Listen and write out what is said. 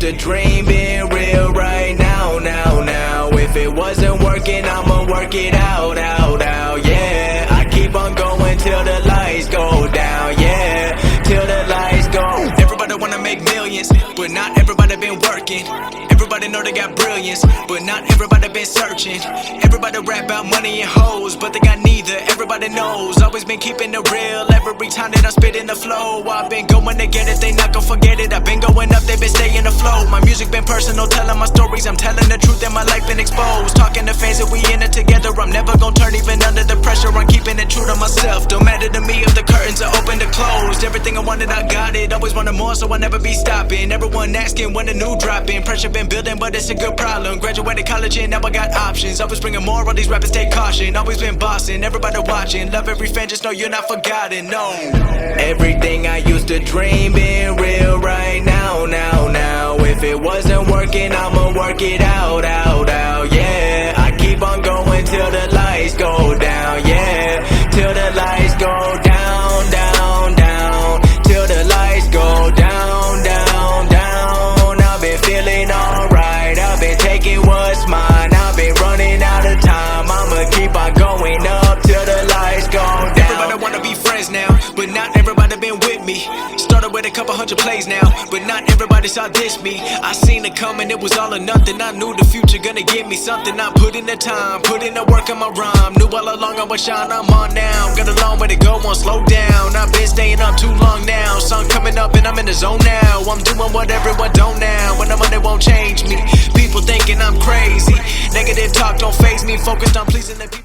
to dream being real right now, now. If it wasn't working, I'ma work it out, yeah. I keep on going till the lights go down, yeah. Till the lights go. Everybody wanna make millions, but not everybody been working. Everybody know they got brilliance, but not everybody been searching. Everybody rap about money and hoes, but they got neither. Everybody knows, always been keeping it real. Every time that I spit in the flow, I've been going to get it, they not gon' forget it. I've been going up, they been staying afloat. My music been personal, telling my stories. I'm telling the truth and my life been exposed. Talking to fans that we in it together. I'm never gon' turn even under the pressure. I'm keeping it true to myself. Don't matter to me if the curtains are open or closed. Everything I wanted, I got it. Always wanted more, so I'll never be stopping. Everyone asking when a new dropping. Pressure been building, but it's a good problem. Graduated college and now I got options. Always bringing more, all these rappers take caution. Always been bossing, everybody watching. Love every fan, just know you're not forgotten, no. Everything I used to dream being real right now, now. If it wasn't working, I'ma work it out, yeah. I keep on going till the lights go down, yeah. Till the lights go down, down. Till the lights go down, down. I've been feeling alright, I've been taking what's mine. I've been running out of time, I'ma keep on going up till the lights go down. Everybody wanna be friends now, but not everybody been with me. Started with a couple hundred plays now, but not everybody saw this me. I seen it coming, it was all or nothing. I knew the future gonna give me something. I put in the time, put in the work on my rhyme. Knew all along I was shine, I'm on now. Got a long way to go, won't slow down. I've been staying up too long now. Sun coming up and I'm in the zone now. I'm doing what everyone don't now. When the money won't change me, people thinking I'm crazy. Negative talk don't faze me, focused on pleasing the people.